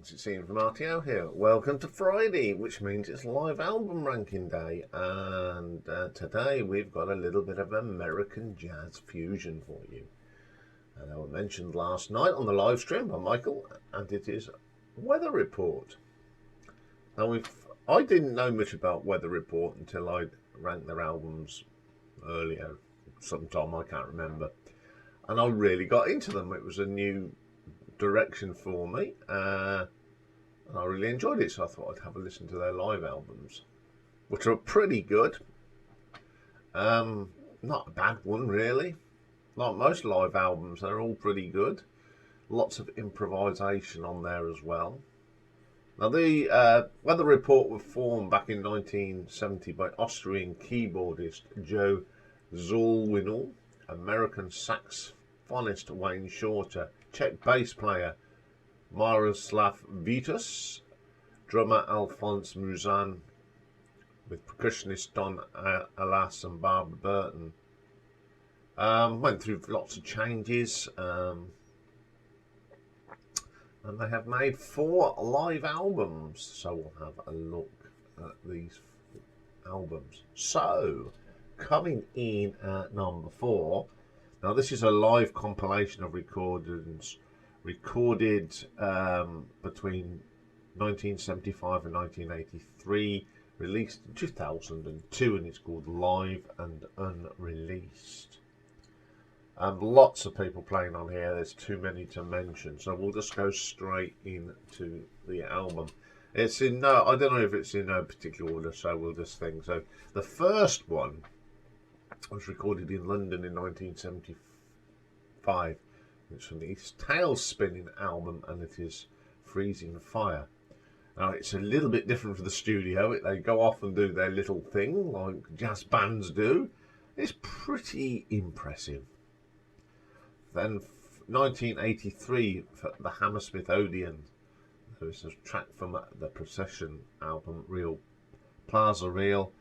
folks, it's Iain from RTO here. Welcome to Friday, which means it's live album ranking day, and today we've got a little bit of American jazz fusion for you. And I was mentioned last night on the live stream by Michael, and it is Weather Report. Now I didn't know much about Weather Report until I ranked their albums earlier, sometime I can't remember, and I really got into them. It was a new direction for me, and I really enjoyed it, so I thought I'd have a listen to their live albums, which are pretty good. Not a bad one really. Like most live albums, they're all pretty good. Lots of improvisation on there as well. Now the Weather Report were formed back in 1970 by Austrian keyboardist Joe Zawinul, American saxophonist Wayne Shorter, Czech bass player Miroslav Vitus, drummer Alphonse Mouzan, with percussionist Don Alas and Barbara Burton. Went through lots of changes, and they have made 4 live albums, so we'll have a look at these albums. So, coming in at number 4, now this is a live compilation of recordings recorded between 1975 and 1983, released in 2002, and it's called Live and Unreleased. And lots of people playing on here, there's too many to mention, so we'll just go straight into the album. It's in no, I don't know if it's in no particular order, so we'll just think. So the first one was recorded in London in 1975. It's from the Tail Spinning album, and it is Freezing Fire. Now it's a little bit different from the studio. They go off and do their little thing like jazz bands do. It's pretty impressive. Then 1983 for the Hammersmith Odeon. There's a track from the Procession album, Real Plaza Real.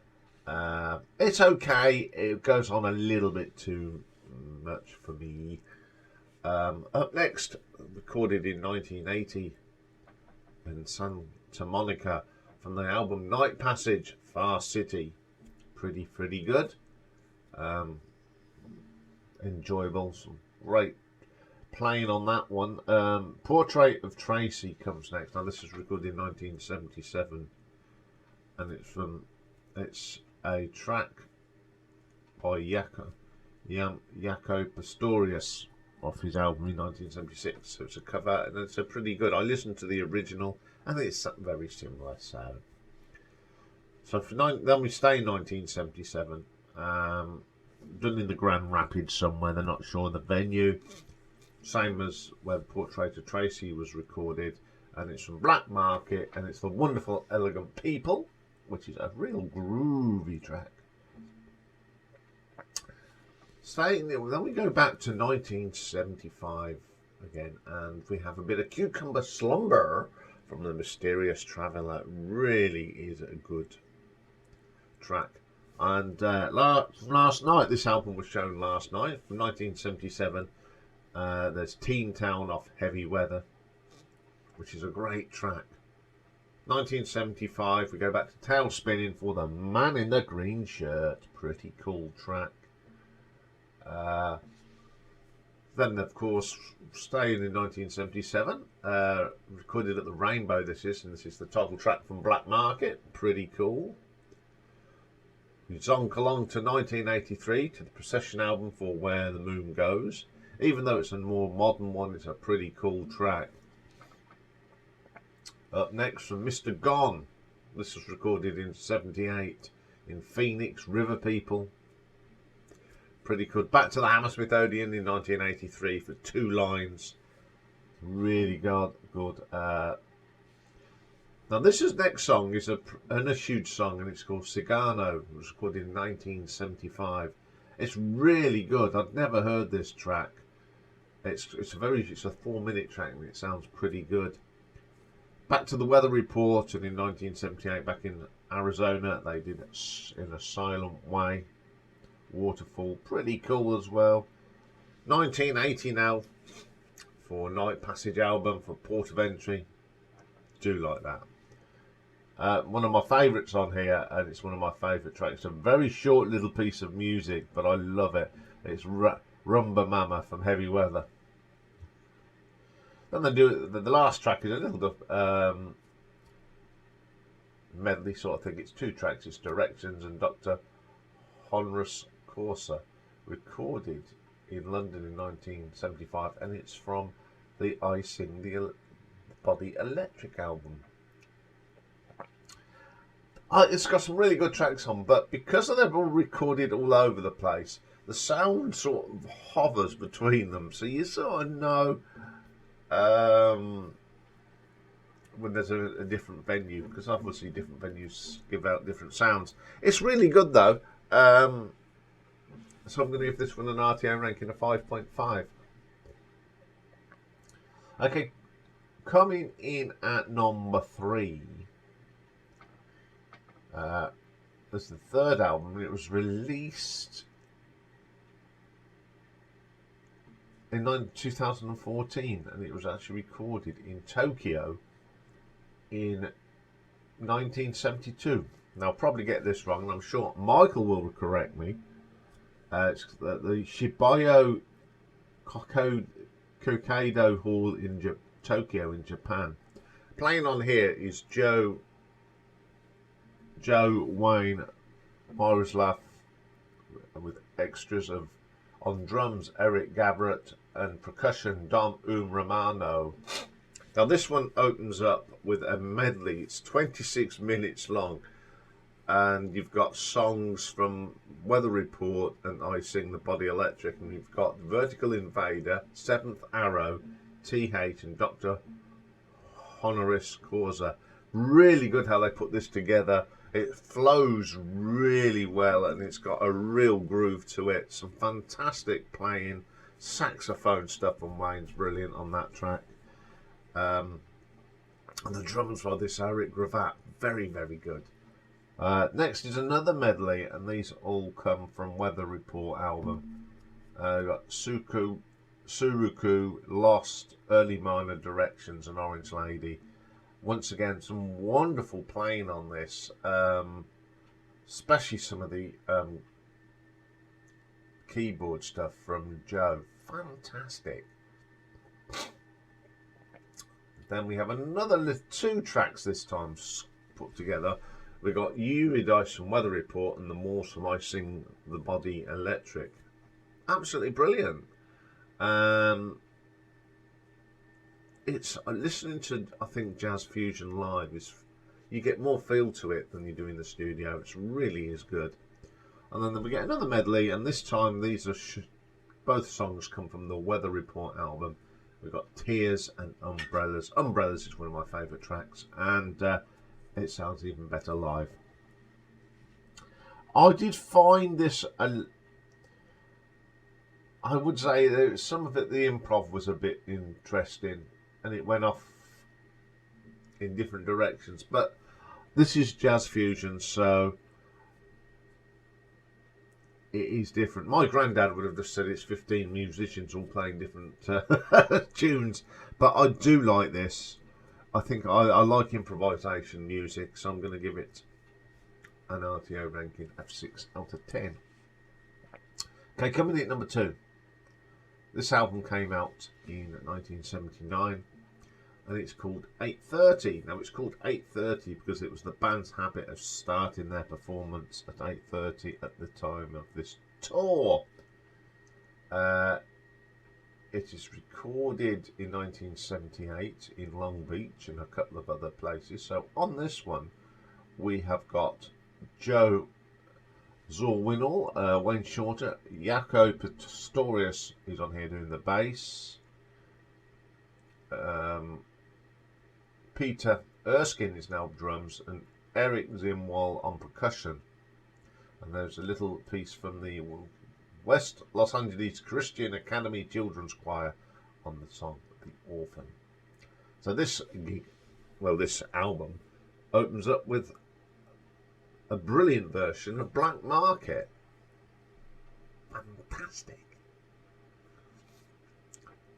It's okay. It goes on a little bit too much for me. Up next, recorded in 1980 in Santa Monica, from the album Night Passage, Far City. Pretty good. Enjoyable. Some great playing on that one. Portrait of Tracy comes next. Now this is recorded in 1977, and it's a track by Jaco Pastorius off his album in 1976. So it's a cover, and it's a pretty good. I listened to the original, and it's very similar. So then we stay in 1977. Done in the Grand Rapids somewhere. They're not sure the venue. Same as where Portrait of Tracy was recorded, and it's from Black Market, and it's The Wonderful Elegant People, which is a real groovy track. Then we go back to 1975 again, and we have a bit of Cucumber Slumber from The Mysterious Traveller. Really is a good track. And last night, this album was shown last night from 1977. There's Teen Town off Heavy Weather, which is a great track. 1975, we go back to Tail Spinning for The Man in the Green Shirt. Pretty cool track. Then, of course, staying in 1977, recorded at the Rainbow, and this is the title track from Black Market. Pretty cool. We zonk along to 1983 to the Procession album for Where the Moon Goes. Even though it's a more modern one, it's a pretty cool track. Up next from Mr. Gone. This was recorded in 78 in Phoenix, River People. Pretty good. Back to the Hammersmith Odeon in 1983 for 2 lines. Really good. Now this next song is an huge song, and it's called Cigano. It was recorded in 1975. It's really good. I'd never heard this track. It's a 4-minute track, and it sounds pretty good. Back to the Weather Report, and in 1978, back in Arizona, they did it in a silent way. Waterfall, pretty cool as well. 1980 now for Night Passage album for Port of Entry. Do like that. One of my favourites on here, and it's one of my favourite tracks. It's a very short little piece of music, but I love it. It's Rumba Mama from Heavy Weather. Then they do the last track is a little medley sort of thing. It's 2 tracks. It's Directions and Dr. Honoris Causa, recorded in London in 1975, and it's from the I Sing the Body Electric album. It's got some really good tracks on, but because they're all recorded all over the place, the sound sort of hovers between them, so you sort of know when there's a different venue, because obviously different venues give out different sounds. It's really good though, so I'm going to give this one an RTO ranking of 5.5. Okay, coming in at number 3. This is the third album. It was released in 2014, and it was actually recorded in Tokyo in 1972. Now, I'll probably get this wrong, and I'm sure Michael will correct me. It's the Shibuya Kokaido Hall in Tokyo in Japan. Playing on here is Joe Wayne Miroslav, with extras of on drums Eric Gabbert, and percussion Dom Romano. Now this one opens up with a medley. It's 26 minutes long, and you've got songs from Weather Report and I Sing the Body Electric, and you've got Vertical Invader, Seventh Arrow, TH, and Dr. Honoris Causa. Really good how they put this together. It flows really well, and it's got a real groove to it. Some fantastic playing, saxophone stuff from Wayne's brilliant on that track. And the drums by this Eric Gravatt, very, very good. Next is another medley, and these all come from Weather Report album. We've got Suruku, Lost, Early Minor Directions, and Orange Lady. Once again, some wonderful playing on this, especially some of the keyboard stuff from Joe. Fantastic. Then we have another 2 tracks this time put together. We got Eurydice from Weather Report and the Morse from I Sing the Body Electric. Absolutely brilliant. It's listening to, I think, jazz fusion live is, you get more feel to it than you do in the studio. It really is good. And then we get another medley, and this time these are both songs come from the Weather Report album. We've got Tears and Umbrellas. Umbrellas is one of my favourite tracks, and it sounds even better live. I did find this, I would say that some of it, the improv was a bit interesting, and it went off in different directions, but this is jazz fusion, so it is different. My granddad would have just said it's 15 musicians all playing different tunes, but I do like this. I think I like improvisation music, so I'm going to give it an RTO ranking of 6 out of 10. Okay, coming in at number 2. This album came out in 1979, and it's called 8:30. Now, it's called 8:30 because it was the band's habit of starting their performance at 8:30 at the time of this tour. It is recorded in 1978 in Long Beach and a couple of other places. So on this one, we have got Joe Zawinul, Wayne Shorter, Jaco Pastorius is on here doing the bass. Peter Erskine is now drums, and Eric Zimwal on percussion. And there's a little piece from the West Los Angeles Christian Academy Children's Choir on the song The Orphan. So this album opens up with a brilliant version of Black Market. Fantastic.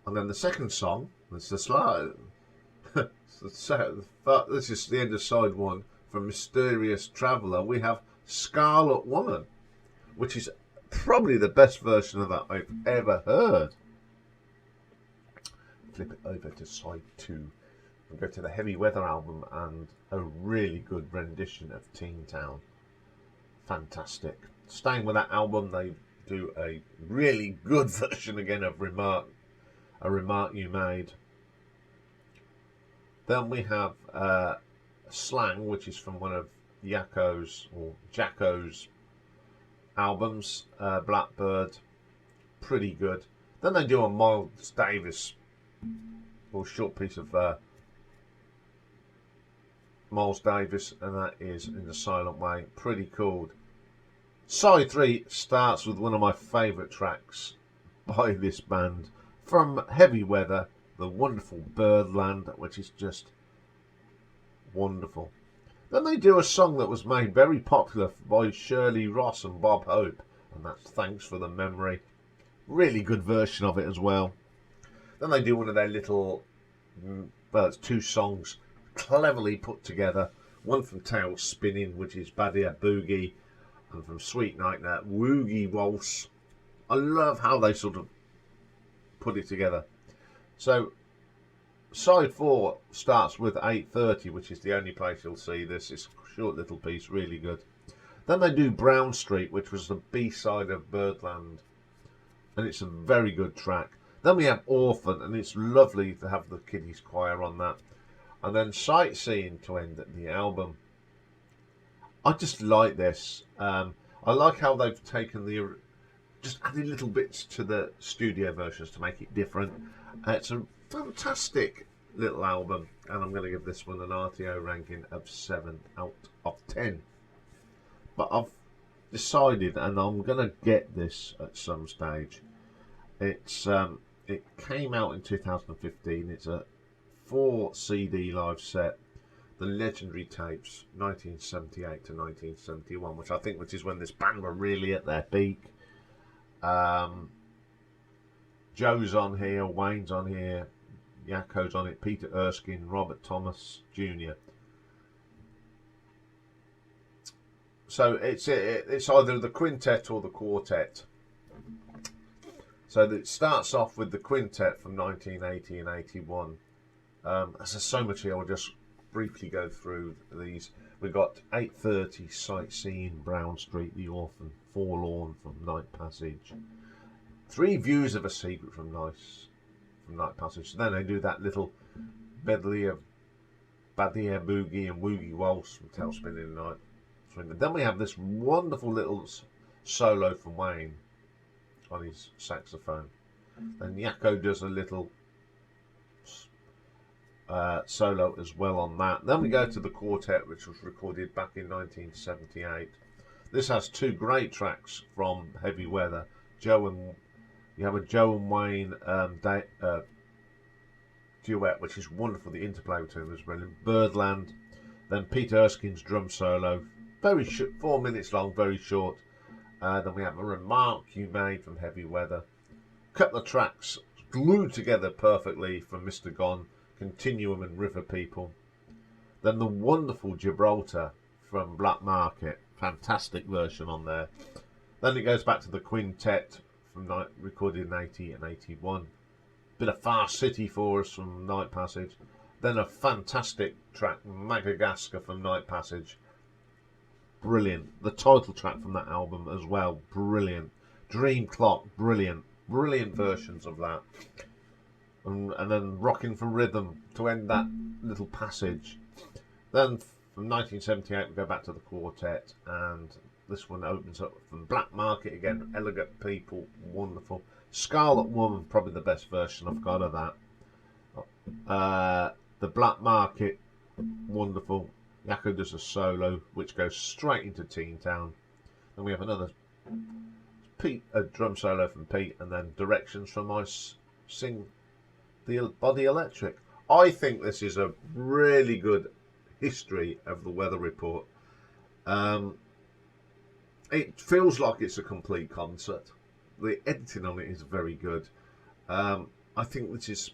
And then the second song, it's the slow. So this is the end of side one. From Mysterious Traveller, we have Scarlet Woman, which is probably the best version of that I've ever heard. Flip it over to side two. We'll go to the Heavy Weather album and a really good rendition of Teen Town. Fantastic. Staying with that album, they do a really good version again of A Remark You Made. Then we have Slang, which is from one of Jacko's albums, Blackbird. Pretty good. Then they do a Miles Davis, or short piece of Miles Davis, and that is In the Silent Way. Pretty cool. Side 3 starts with one of my favourite tracks by this band from Heavy Weather, the wonderful Birdland, which is just wonderful. Then they do a song that was made very popular by Shirley Ross and Bob Hope, and that's Thanks for the Memory. Really good version of it as well. Then they do one of their little, well, it's two songs cleverly put together. One from Tail Spinning, which is Badia Boogie, and from Sweet Night Night, Woogie Waltz. I love how they sort of put it together. So side 4 starts with 8:30, which is the only place you'll see this. It's a short little piece, really good. Then they do Brown Street, which was the B-side of Birdland, and it's a very good track. Then we have Orphan, and it's lovely to have the kiddies choir on that. And then Sightseeing to end the album. I just like this. I like how they've taken just added little bits to the studio versions to make it different. It's a fantastic little album, and I'm going to give this one an RTO ranking of 7 out of 10. But I've decided, and I'm going to get this at some stage. It came out in 2015. It's a 4 CD live set, the legendary tapes 1978 to 1971, which is when this band were really at their peak. Joe's on here, Wayne's on here, Yakko's on it, Peter Erskine, Robert Thomas Jr. So it's either the quintet or the quartet. So it starts off with the quintet from 1980 and 81. There's so much here. I'll just briefly go through these. We've got 8:30, Sightseeing, Brown Street, The Orphan, Forlorn from Night Passage, 3 Views of a Secret from Night Passage. So then they do that little medley of Badia Boogie and Woogie Waltz from Tail Spinning Night. Then we have this wonderful little solo from Wayne on his saxophone. Then Yakko does a little solo as well on that. Then we go to the quartet, which was recorded back in 1978. This has 2 great tracks from Heavy Weather. You have a Joe and Wayne duet, which is wonderful. The interplay between them is brilliant. Birdland. Then Peter Erskine's drum solo, very short, 4 minutes long, very short. Then we have A Remark You Made from Heavy Weather. A couple of tracks glued together perfectly from Mr. Gone, Continuum and River People. Then the wonderful Gibraltar from Black Market, fantastic version on there. Then it goes back to the quintet from recorded in 80 and 81. Bit of Far City for us from Night Passage. Then a fantastic track, Madagascar from Night Passage. Brilliant. The title track from that album as well, brilliant. Dream Clock, brilliant. Brilliant versions of that. And then Rocking for Rhythm to end that little passage. Then from 1978 we go back to the quartet, and this one opens up from Black Market again. Elegant People, wonderful. Scarlet Woman, probably the best version I've got of that. The Black Market, wonderful. Yakko does a solo which goes straight into Teen Town. Then we have another a drum solo from Pete, and then directions from I Sing the Body Electric. I think this is a really good history of the Weather Report. It feels like it's a complete concert. The editing on it is very good. I think this is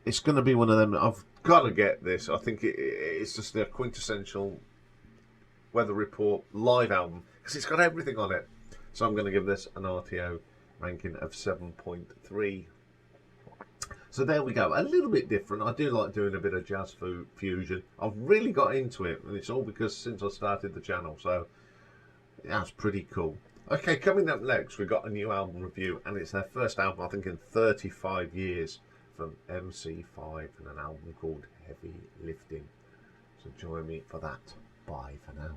it's going to be one of them. I've got to get this. I think it's just the quintessential Weather Report live album because it's got everything on it. So I'm going to give this an RTO ranking of 7.3. So there we go. A little bit different. I do like doing a bit of jazz fusion. I've really got into it, and it's all because since I started the channel. So that's pretty cool. Okay, coming up next, we've got a new album review, and it's their first album, I think, in 35 years from MC5, and an album called Heavy Lifting. So join me for that. Bye for now.